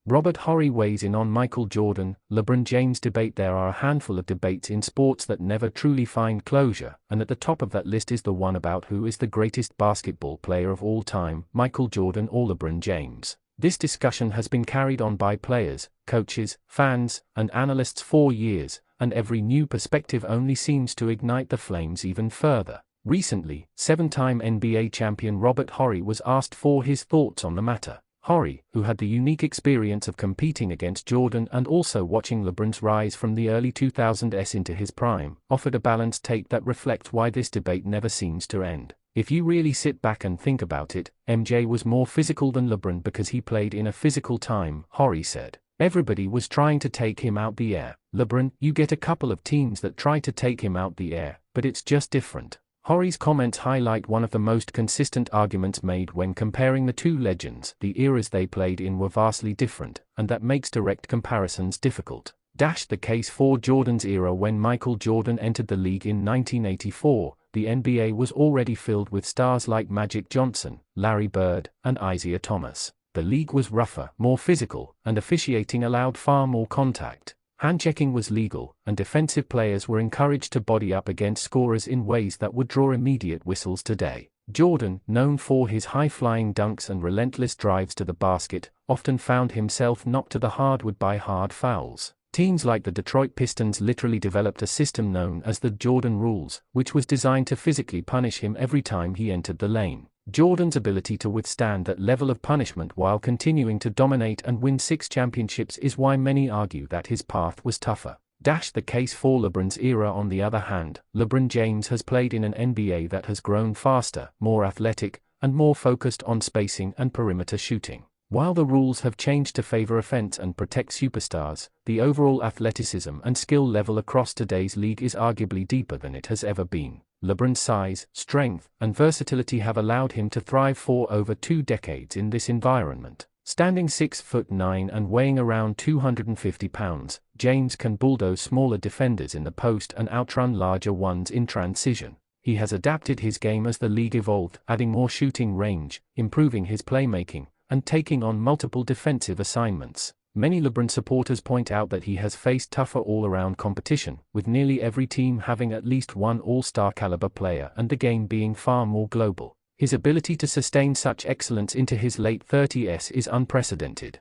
Robert Horry weighs in on Michael Jordan, LeBron James debate. There are a handful of debates in sports that never truly find closure, and at the top of that list is the one about who is the greatest basketball player of all time, Michael Jordan or LeBron James. This discussion has been carried on by players, coaches, fans, and analysts for years, and every new perspective only seems to ignite the flames even further. Recently, 7-time NBA champion Robert Horry was asked for his thoughts on the matter. Horry, who had the unique experience of competing against Jordan and also watching LeBron's rise from the early 2000s into his prime, offered a balanced take that reflects why this debate never seems to end. If you really sit back and think about it, MJ was more physical than LeBron because he played in a physical time, Horry said. Everybody was trying to take him out the air. LeBron, you get a couple of teams that try to take him out the air, but it's just different. Horry's comments highlight one of the most consistent arguments made when comparing the two legends. The eras they played in were vastly different, and that makes direct comparisons difficult. The case for Jordan's era. When Michael Jordan entered the league in 1984, the NBA was already filled with stars like Magic Johnson, Larry Bird, and Isaiah Thomas. The league was rougher, more physical, and officiating allowed far more contact. Hand-checking was legal, and defensive players were encouraged to body up against scorers in ways that would draw immediate whistles today. Jordan, known for his high-flying dunks and relentless drives to the basket, often found himself knocked to the hardwood by hard fouls. Teams like the Detroit Pistons literally developed a system known as the Jordan Rules, which was designed to physically punish him every time he entered the lane. Jordan's ability to withstand that level of punishment while continuing to dominate and win 6 championships is why many argue that his path was tougher. The case for LeBron's era. On the other hand, LeBron James has played in an NBA that has grown faster, more athletic, and more focused on spacing and perimeter shooting. While the rules have changed to favor offense and protect superstars, the overall athleticism and skill level across today's league is arguably deeper than it has ever been. LeBron's size, strength, and versatility have allowed him to thrive for over 2 decades in this environment. Standing 6'9" and weighing around 250 pounds, James can bulldoze smaller defenders in the post and outrun larger ones in transition. He has adapted his game as the league evolved, adding more shooting range, improving his playmaking, and taking on multiple defensive assignments. Many LeBron supporters point out that he has faced tougher all-around competition, with nearly every team having at least one all-star caliber player and the game being far more global. His ability to sustain such excellence into his late 30s is unprecedented.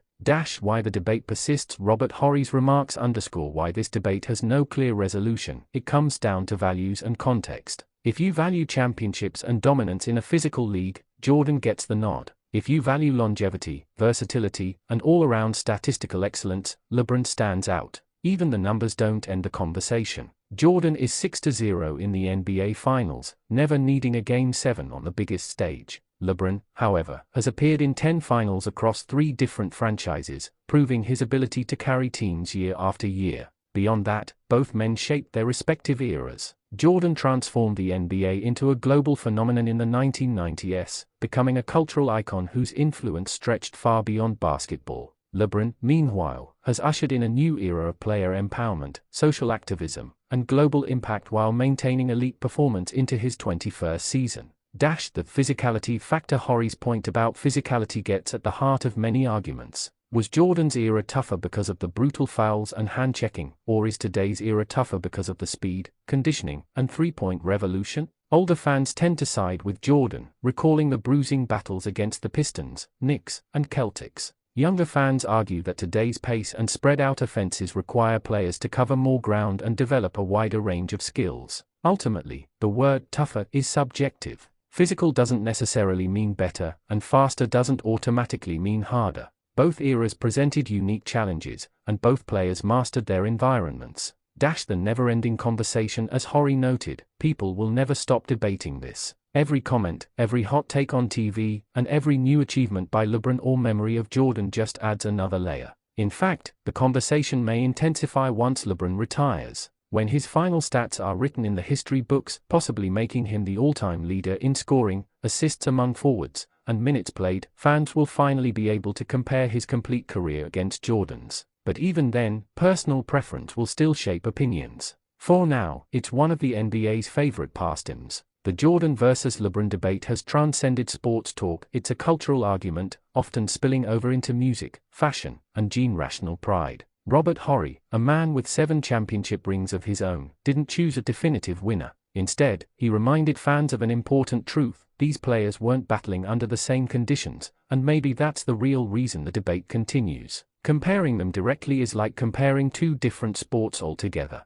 Why the debate persists. Robert Horry's remarks underscore why this debate has no clear resolution. It comes down to values and context. If you value championships and dominance in a physical league, Jordan gets the nod. If you value longevity, versatility, and all-around statistical excellence, LeBron stands out. Even the numbers don't end the conversation. Jordan is 6-0 in the NBA Finals, never needing a Game 7 on the biggest stage. LeBron, however, has appeared in 10 finals across 3 different franchises, proving his ability to carry teams year after year. Beyond that, both men shaped their respective eras. Jordan transformed the NBA into a global phenomenon in the 1990s, becoming a cultural icon whose influence stretched far beyond basketball. LeBron, meanwhile, has ushered in a new era of player empowerment, social activism, and global impact while maintaining elite performance into his 21st season. The physicality factor. Horry's point about physicality gets at the heart of many arguments. Was Jordan's era tougher because of the brutal fouls and hand-checking, or is today's era tougher because of the speed, conditioning, and three-point revolution? Older fans tend to side with Jordan, recalling the bruising battles against the Pistons, Knicks, and Celtics. Younger fans argue that today's pace and spread-out offenses require players to cover more ground and develop a wider range of skills. Ultimately, the word tougher is subjective. Physical doesn't necessarily mean better, and faster doesn't automatically mean harder. Both eras presented unique challenges, and both players mastered their environments. The never-ending conversation. As Horry noted, people will never stop debating this. Every comment, every hot take on TV, and every new achievement by LeBron or memory of Jordan just adds another layer. In fact, the conversation may intensify once LeBron retires, when his final stats are written in the history books, possibly making him the all-time leader in scoring, assists among forwards, and minutes played. Fans will finally be able to compare his complete career against Jordan's. But even then, personal preference will still shape opinions. For now, it's one of the NBA's favorite pastimes. The Jordan versus LeBron debate has transcended sports talk. It's a cultural argument, often spilling over into music, fashion, and generational pride. Robert Horry, a man with 7 championship rings of his own, didn't choose a definitive winner. Instead, he reminded fans of an important truth: these players weren't battling under the same conditions, and maybe that's the real reason the debate continues. Comparing them directly is like comparing 2 different sports altogether.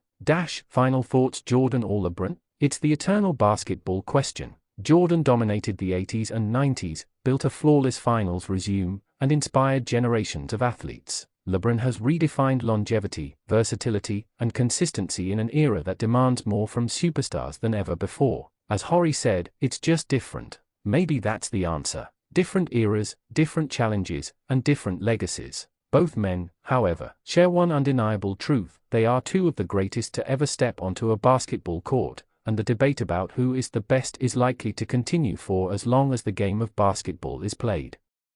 Final thoughts: Jordan or LeBron? It's the eternal basketball question. Jordan dominated the 80s and 90s, built a flawless finals resume, and inspired generations of athletes. LeBron has redefined longevity, versatility, and consistency in an era that demands more from superstars than ever before. As Horry said, it's just different. Maybe that's the answer. Different eras, different challenges, and different legacies. Both men, however, share one undeniable truth: they are 2 of the greatest to ever step onto a basketball court, and the debate about who is the best is likely to continue for as long as the game of basketball is played.